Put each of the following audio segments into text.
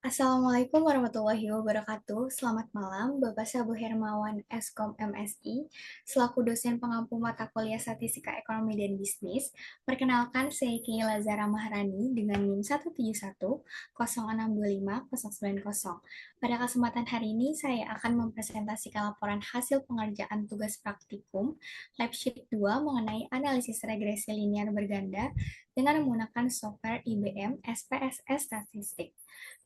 Assalamualaikum warahmatullahi wabarakatuh. Selamat malam, Bapak Sabu Hermawan, Eskom MSI, selaku dosen pengampu mata kuliah Statistika Ekonomi dan Bisnis. Perkenalkan, saya Ki Lazara Maharani dengan NIM 171-0625-090. Pada kesempatan hari ini, saya akan mempresentasikan laporan hasil pengerjaan tugas praktikum Lab Sheet 2 mengenai analisis regresi linear berganda dengan menggunakan software IBM SPSS Statistik.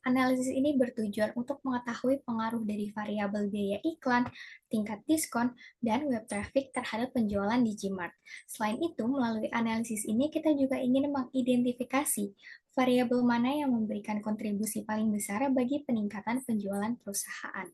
Analisis ini bertujuan untuk mengetahui pengaruh dari variabel biaya iklan, tingkat diskon, dan web traffic terhadap penjualan di Gmart. Selain itu, melalui analisis ini kita juga ingin mengidentifikasi variabel mana yang memberikan kontribusi paling besar bagi peningkatan penjualan perusahaan.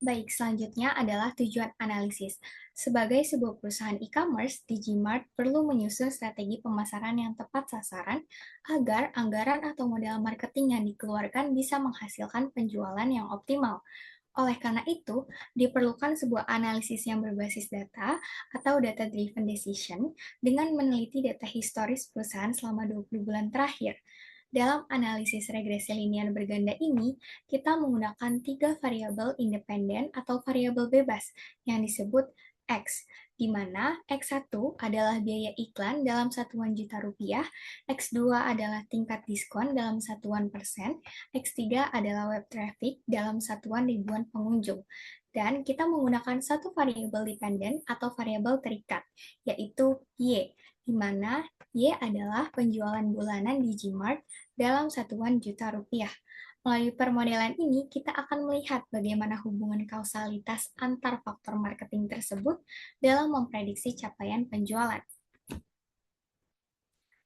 Baik, selanjutnya adalah tujuan analisis. Sebagai sebuah perusahaan e-commerce, Digimart perlu menyusun strategi pemasaran yang tepat sasaran agar anggaran atau modal marketing yang dikeluarkan bisa menghasilkan penjualan yang optimal. Oleh karena itu, diperlukan sebuah analisis yang berbasis data atau data-driven decision dengan meneliti data historis perusahaan selama 20 bulan terakhir. Dalam analisis regresi linear berganda ini, kita menggunakan tiga variabel independen atau variabel bebas yang disebut X, di mana X1 adalah biaya iklan dalam satuan juta rupiah, X2 adalah tingkat diskon dalam satuan persen, X3 adalah web traffic dalam satuan ribuan pengunjung. Dan kita menggunakan satu variabel dependen atau variabel terikat, yaitu Y, di mana Y adalah penjualan bulanan di Gmart dalam satuan juta rupiah. Melalui permodelan ini, kita akan melihat bagaimana hubungan kausalitas antar faktor marketing tersebut dalam memprediksi capaian penjualan.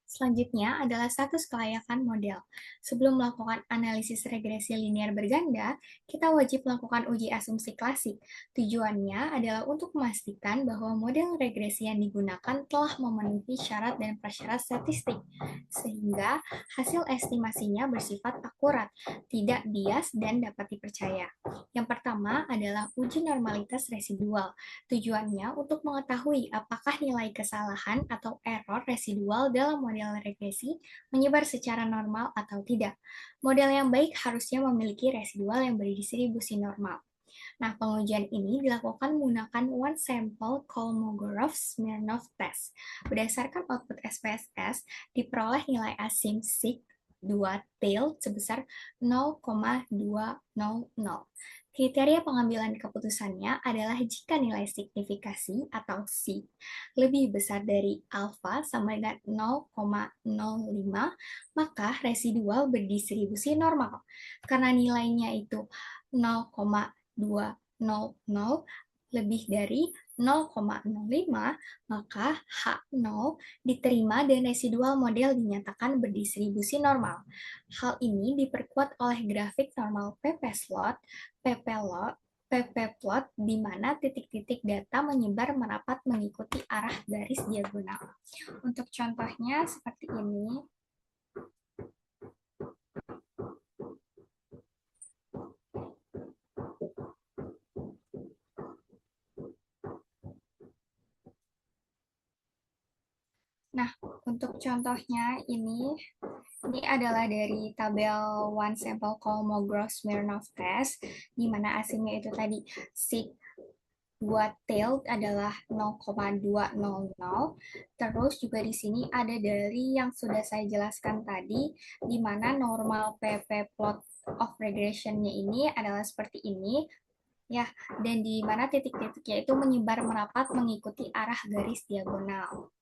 Selanjutnya adalah status kelayakan model. Sebelum melakukan analisis regresi linear berganda, kita wajib melakukan uji asumsi klasik. Tujuannya adalah untuk memastikan bahwa model regresi yang digunakan telah memenuhi syarat dan prasyarat statistik, sehingga hasil estimasinya bersifat akurat, tidak bias, dan dapat dipercaya. Yang pertama adalah uji normalitas residual. Tujuannya untuk mengetahui apakah nilai kesalahan atau error residual dalam model regresi menyebar secara normal atau tidak. Model yang baik harusnya memiliki residual yang berdistribusi normal. Nah, pengujian ini dilakukan menggunakan one sample Kolmogorov-Smirnov test. Berdasarkan output SPSS, diperoleh nilai asim sig 2 tail sebesar 0,200. Kriteria pengambilan keputusannya adalah jika nilai signifikasi atau sig lebih besar dari alfa sama dengan 0,05, maka residual berdistribusi normal. Karena nilainya itu 0,200 lebih dari 0,05, maka H0 diterima dan residual model dinyatakan berdistribusi normal. Hal ini diperkuat oleh grafik normal PP-slot, PP-lot, PP-plot di mana titik-titik data menyebar merapat mengikuti arah garis diagonal. Untuk contohnya seperti ini. Nah, untuk contohnya ini adalah dari tabel one sample Kolmogorov-Smirnov test, di mana asimnya itu tadi sig 2 tailed adalah 0,200. Terus juga di sini ada dari yang sudah saya jelaskan tadi, di mana normal PP plot of regression-nya ini adalah seperti ini, ya, dan di mana titik-titiknya itu menyebar merapat mengikuti arah garis diagonal.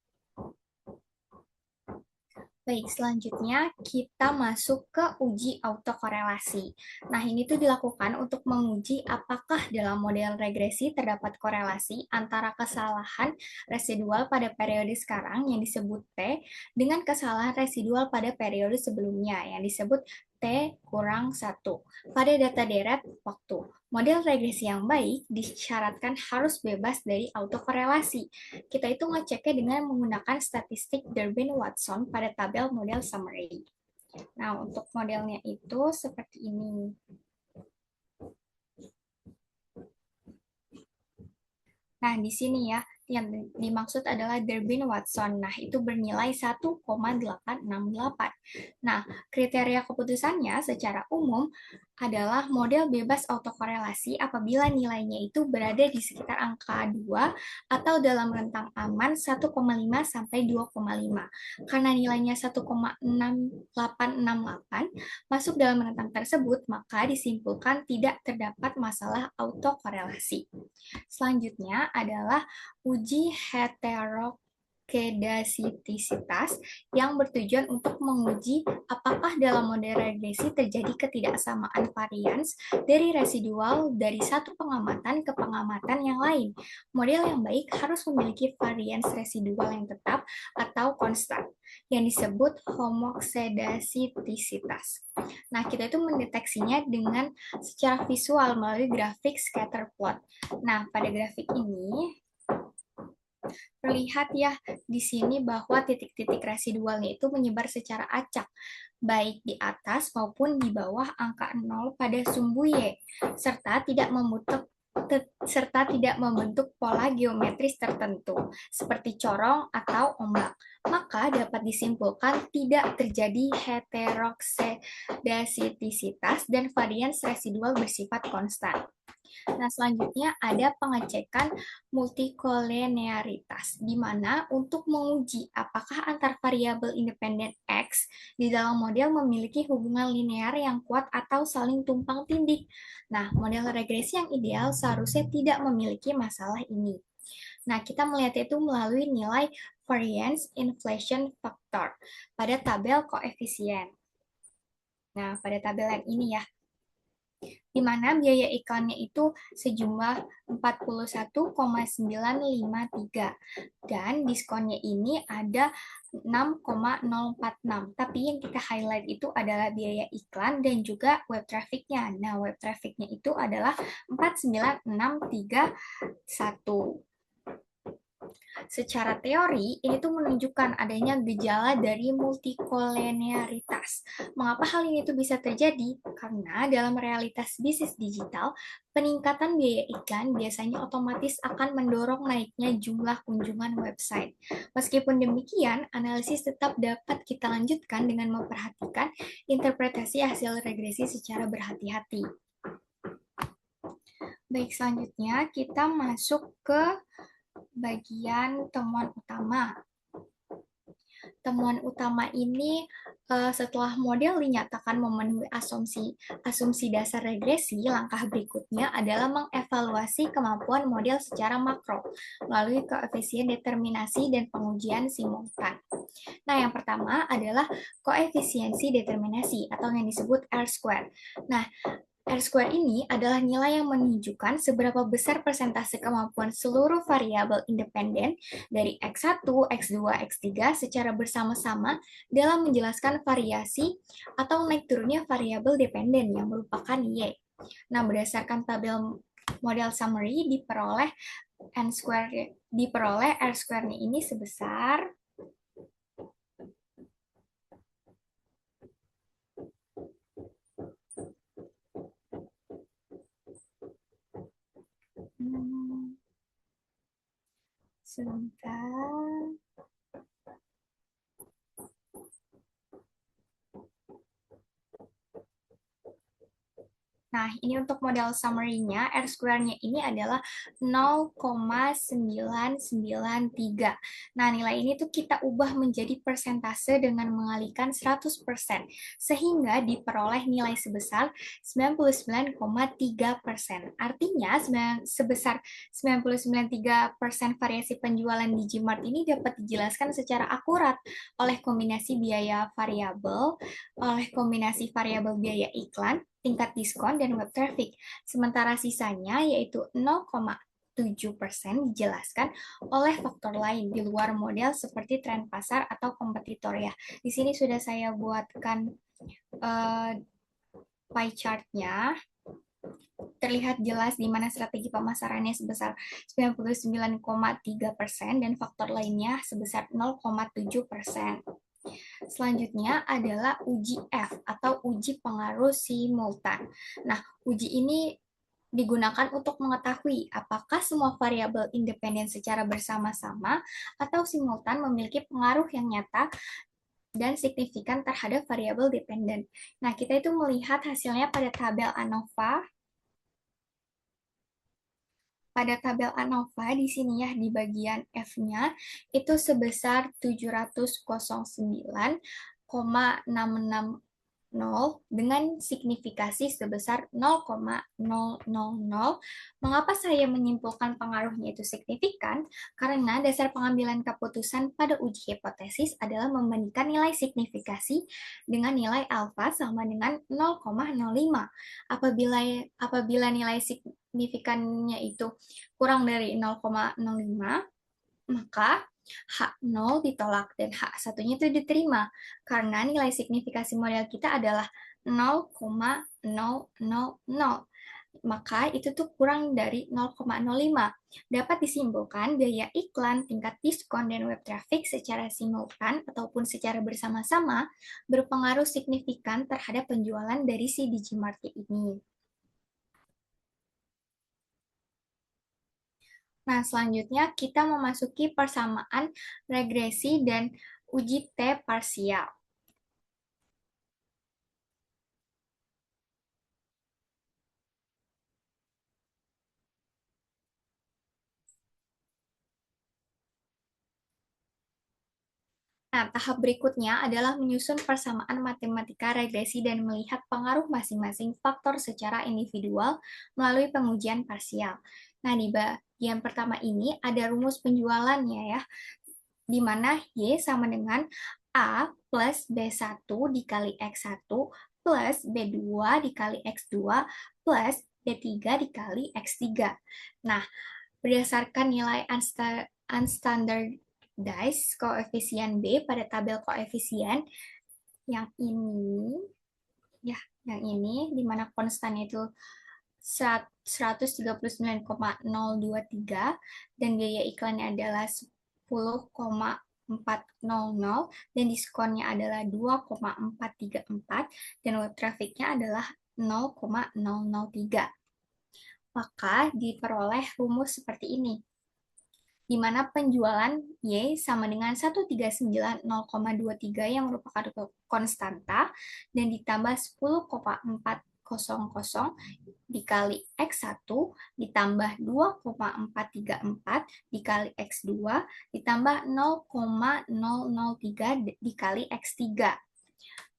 Baik, selanjutnya kita masuk ke uji autokorelasi. Nah, ini tuh dilakukan untuk menguji apakah dalam model regresi terdapat korelasi antara kesalahan residual pada periode sekarang yang disebut T dengan kesalahan residual pada periode sebelumnya yang disebut T kurang 1 pada data deret waktu. Model regresi yang baik disyaratkan harus bebas dari autokorelasi. Kita itu ngeceknya dengan menggunakan statistik Durbin-Watson pada tabel model summary. Nah, untuk modelnya itu seperti ini. Nah, di sini ya, yang dimaksud adalah Durbin-Watson. Nah, itu bernilai 1,868. Nah, kriteria keputusannya secara umum adalah model bebas autokorelasi apabila nilainya itu berada di sekitar angka 2 atau dalam rentang aman 1,5 sampai 2,5. Karena nilainya 1,6868 masuk dalam rentang tersebut, maka disimpulkan tidak terdapat masalah autokorelasi. Selanjutnya adalah uji heterokedasitisitas yang bertujuan untuk menguji apakah dalam model regresi terjadi ketidaksamaan varians dari residual dari satu pengamatan ke pengamatan yang lain. Model yang baik harus memiliki varians residual yang tetap atau konstan, yang disebut homokedasitisitas. Nah, kita itu mendeteksinya dengan secara visual melalui grafik scatter plot. Nah, pada grafik ini terlihat ya di sini bahwa titik-titik residualnya itu menyebar secara acak, baik di atas maupun di bawah angka 0 pada sumbu Y, serta tidak membentuk pola geometris tertentu, seperti corong atau ombak. Maka dapat disimpulkan tidak terjadi heterokedasitisitas dan varians residual bersifat konstan. Nah, selanjutnya ada pengecekan multikolinearitas, di mana untuk menguji apakah antar variabel independen X di dalam model memiliki hubungan linear yang kuat atau saling tumpang tindih. Nah, model regresi yang ideal seharusnya tidak memiliki masalah ini. Nah, kita melihat itu melalui nilai variance inflation factor pada tabel koefisien. Nah, pada tabel yang ini ya, di mana biaya iklannya itu sejumlah 41,953 dan diskonnya ini ada 6,046. Tapi yang kita highlight itu adalah biaya iklan dan juga web trafficnya. Nah, web trafficnya itu adalah 49631. Secara teori, ini tuh menunjukkan adanya gejala dari multikolinearitas. Mengapa hal ini tuh bisa terjadi? Karena dalam realitas bisnis digital, peningkatan biaya iklan biasanya otomatis akan mendorong naiknya jumlah kunjungan website. Meskipun demikian, analisis tetap dapat kita lanjutkan dengan memperhatikan interpretasi hasil regresi secara berhati-hati. Baik, selanjutnya kita masuk ke bagian temuan utama. Temuan utama ini setelah model dinyatakan memenuhi asumsi dasar regresi, langkah berikutnya adalah mengevaluasi kemampuan model secara makro melalui koefisien determinasi dan pengujian simultan. Nah, yang pertama adalah koefisiensi determinasi atau yang disebut R-square. Nah, R-square ini adalah nilai yang menunjukkan seberapa besar persentase kemampuan seluruh variabel independen dari X1, X2, X3 secara bersama-sama dalam menjelaskan variasi atau naik turunnya variabel dependen yang merupakan Y. Nah, berdasarkan tabel model summary diperoleh R-square-nya ini sebesar sebentar. Nah, ini untuk model summary-nya, R-square-nya ini adalah 0,993. Nah, nilai ini tuh kita ubah menjadi persentase dengan mengalihkan 100%, sehingga diperoleh nilai sebesar 99,3%. Artinya, sebesar 99,3% variasi penjualan di Gmart ini dapat dijelaskan secara akurat oleh kombinasi biaya variabel, oleh kombinasi variabel biaya iklan, tingkat diskon, dan web traffic. Sementara sisanya yaitu 0,7% dijelaskan oleh faktor lain di luar model seperti tren pasar atau kompetitor ya. Di sini sudah saya buatkan pie chart-nya. Terlihat jelas di mana strategi pemasarannya sebesar 99,3% dan faktor lainnya sebesar 0,7%. Selanjutnya adalah uji F atau uji pengaruh simultan. Nah, uji ini digunakan untuk mengetahui apakah semua variabel independen secara bersama-sama atau simultan memiliki pengaruh yang nyata dan signifikan terhadap variabel dependen. Nah, kita itu melihat hasilnya pada tabel ANOVA. Pada tabel ANOVA di sini ya di bagian F-nya itu sebesar 709,660 dengan signifikasi sebesar 0,000. Mengapa saya menyimpulkan pengaruhnya itu signifikan? Karena dasar pengambilan keputusan pada uji hipotesis adalah membandingkan nilai signifikasi dengan nilai alfa sama dengan 0,05. Apabila apabila nilai signifikannya itu kurang dari 0,05, maka H0 ditolak dan H1-nya itu diterima karena nilai signifikasi model kita adalah 0,000. Maka itu tuh kurang dari 0,05. Dapat disimpulkan biaya iklan, tingkat diskon, dan web traffic secara simultan ataupun secara bersama-sama berpengaruh signifikan terhadap penjualan dari si Digimart ini. Nah, selanjutnya kita memasuki persamaan regresi dan uji T parsial. Nah, tahap berikutnya adalah menyusun persamaan matematika regresi dan melihat pengaruh masing-masing faktor secara individual melalui pengujian parsial. Nah, di bagian pertama ini ada rumus penjualannya ya, di mana Y sama dengan A plus B1 dikali X1 plus B2 dikali X2 plus B3 dikali X3. Nah, berdasarkan nilai unstandardized koefisien B pada tabel koefisien yang ini, ya, yang ini, di mana konstannya itu 139,023 dan biaya iklannya adalah 10,400 dan diskonnya adalah 2,434 dan web trafficnya adalah 0,003. Maka diperoleh rumus seperti ini, di mana penjualan Y sama dengan 139,023 yang merupakan konstanta dan ditambah 10,400 dikali X1 ditambah 2,434 dikali X2 ditambah 0,003 dikali X3.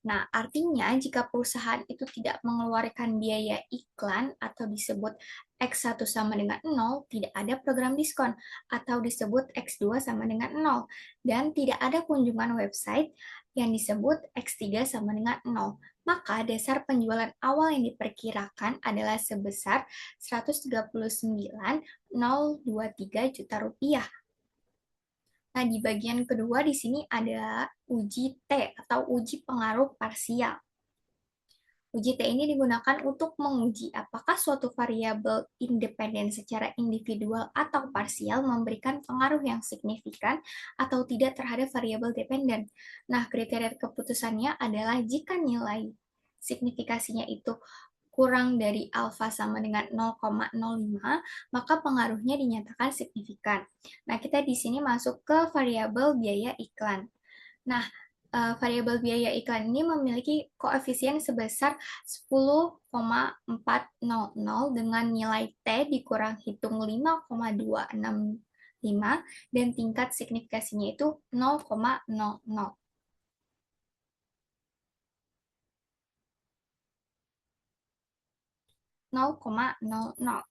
Nah, artinya jika perusahaan itu tidak mengeluarkan biaya iklan atau disebut X1 sama dengan 0, tidak ada program diskon atau disebut X2 sama dengan 0 dan tidak ada kunjungan website yang disebut X3 sama dengan 0. Maka dasar penjualan awal yang diperkirakan adalah sebesar 139,023 juta rupiah. Nah, di bagian kedua di sini ada uji T atau uji pengaruh parsial. Uji T ini digunakan untuk menguji apakah suatu variabel independen secara individual atau parsial memberikan pengaruh yang signifikan atau tidak terhadap variabel dependen. Nah, kriteria keputusannya adalah jika nilai signifikasinya itu kurang dari alfa sama dengan 0,05, maka pengaruhnya dinyatakan signifikan. Nah, kita di sini masuk ke variabel biaya iklan. Nah, variabel biaya iklan ini memiliki koefisien sebesar 10,400 dengan nilai T dikurang hitung 5,265 dan tingkat signifikasinya itu 0,00. 0,00.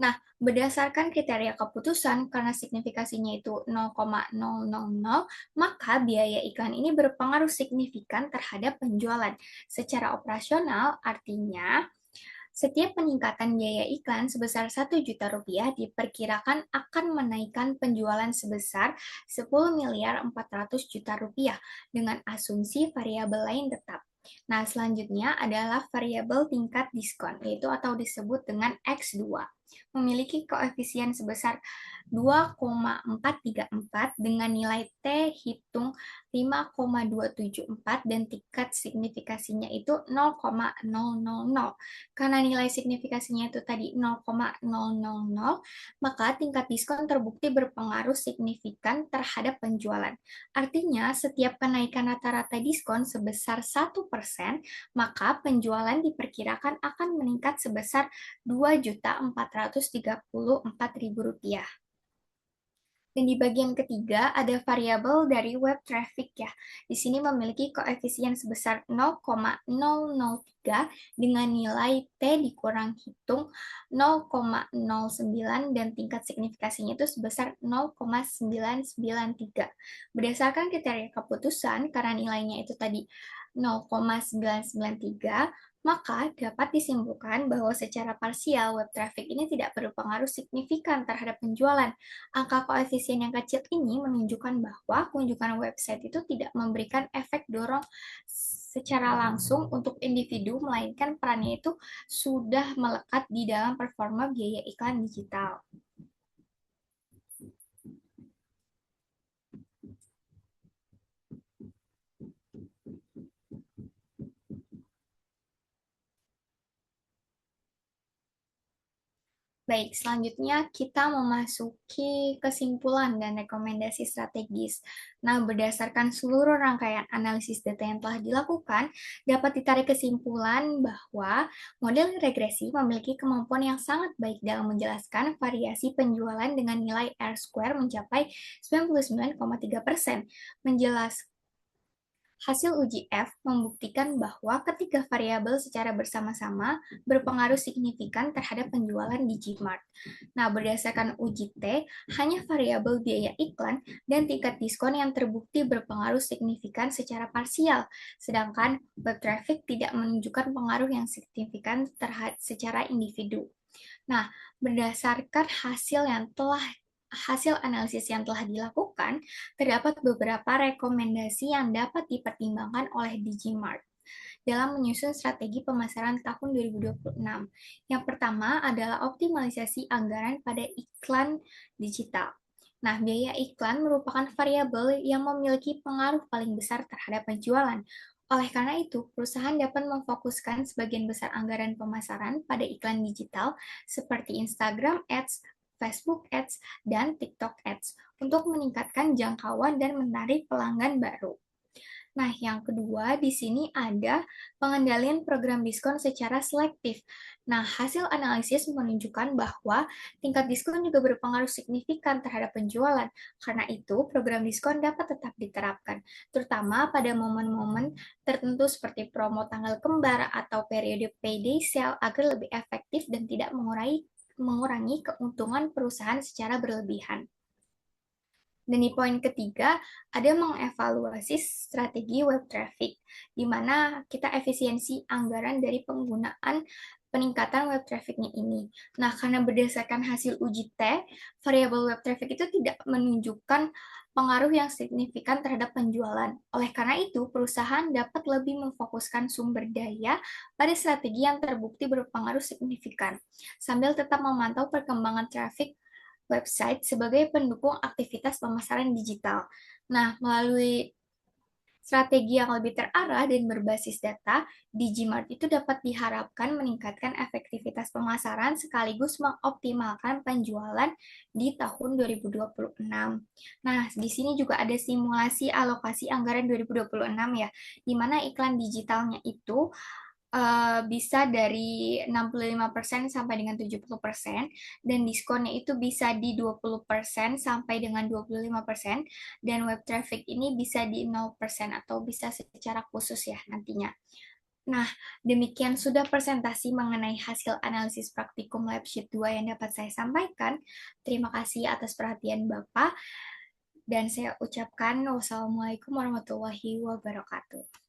Nah, berdasarkan kriteria keputusan, karena signifikasinya itu 0,000, maka biaya iklan ini berpengaruh signifikan terhadap penjualan. Secara operasional, artinya setiap peningkatan biaya iklan sebesar 1 juta rupiah diperkirakan akan menaikkan penjualan sebesar 10 miliar 400 juta rupiah dengan asumsi variabel lain tetap. Nah, selanjutnya adalah variabel tingkat diskon, yaitu atau disebut dengan X2. memiliki koefisien sebesar 2,434 dengan nilai T hitung 5,274 dan tingkat signifikasinya itu 0,000. Karena nilai signifikasinya itu tadi 0,000, maka tingkat diskon terbukti berpengaruh signifikan terhadap penjualan. Artinya, setiap kenaikan rata-rata diskon sebesar 1%, maka penjualan diperkirakan akan meningkat sebesar Rp2.434.000. Dan di bagian ketiga ada variabel dari web traffic ya. Di sini memiliki koefisien sebesar 0,003 dengan nilai T dikurang hitung 0,09 dan tingkat signifikasinya itu sebesar 0,993. Berdasarkan kriteria keputusan, karena nilainya itu tadi 0,993, maka dapat disimpulkan bahwa secara parsial web traffic ini tidak berpengaruh signifikan terhadap penjualan. Angka koefisien yang kecil ini menunjukkan bahwa kunjungan website itu tidak memberikan efek dorong secara langsung untuk individu, melainkan perannya itu sudah melekat di dalam performa biaya iklan digital. Baik, selanjutnya kita memasuki kesimpulan dan rekomendasi strategis. Nah, berdasarkan seluruh rangkaian analisis data yang telah dilakukan, dapat ditarik kesimpulan bahwa model regresi memiliki kemampuan yang sangat baik dalam menjelaskan variasi penjualan dengan nilai R-square mencapai 99,3%. Hasil uji F membuktikan bahwa ketiga variabel secara bersama-sama berpengaruh signifikan terhadap penjualan di Gmart. Nah, berdasarkan uji T, hanya variabel biaya iklan dan tingkat diskon yang terbukti berpengaruh signifikan secara parsial, sedangkan web traffic tidak menunjukkan pengaruh yang signifikan secara individu. Nah, berdasarkan hasil analisis yang telah dilakukan, terdapat beberapa rekomendasi yang dapat dipertimbangkan oleh Digimart dalam menyusun strategi pemasaran tahun 2026. Yang pertama adalah optimalisasi anggaran pada iklan digital. Nah, biaya iklan merupakan variabel yang memiliki pengaruh paling besar terhadap penjualan. Oleh karena itu, perusahaan dapat memfokuskan sebagian besar anggaran pemasaran pada iklan digital seperti Instagram Ads, Facebook Ads, dan TikTok Ads untuk meningkatkan jangkauan dan menarik pelanggan baru. Nah, yang kedua di sini ada pengendalian program diskon secara selektif. Nah, hasil analisis menunjukkan bahwa tingkat diskon juga berpengaruh signifikan terhadap penjualan. Karena itu, program diskon dapat tetap diterapkan, terutama pada momen-momen tertentu seperti promo tanggal kembar atau periode payday sale agar lebih efektif dan tidak mengurangi keuntungan perusahaan secara berlebihan. Dan di poin ketiga, ada mengevaluasi strategi web traffic, di mana kita efisiensi anggaran dari penggunaan peningkatan web traffic-nya ini. Nah, karena berdasarkan hasil uji T, variabel web traffic itu tidak menunjukkan pengaruh yang signifikan terhadap penjualan. Oleh karena itu, perusahaan dapat lebih memfokuskan sumber daya pada strategi yang terbukti berpengaruh signifikan, sambil tetap memantau perkembangan traffic website sebagai pendukung aktivitas pemasaran digital. Nah, melalui strategi yang lebih terarah dan berbasis data, Digimart itu dapat diharapkan meningkatkan efektivitas pemasaran sekaligus mengoptimalkan penjualan di tahun 2026. Nah, di sini juga ada simulasi alokasi anggaran 2026 ya, di mana iklan digitalnya itu bisa dari 65% sampai dengan 70%, dan diskonnya itu bisa di 20% sampai dengan 25%, dan web traffic ini bisa di 0% atau bisa secara khusus ya nantinya. Nah, demikian sudah presentasi mengenai hasil analisis praktikum lab sheet 2 yang dapat saya sampaikan. Terima kasih atas perhatian Bapak, dan saya ucapkan wassalamualaikum warahmatullahi wabarakatuh.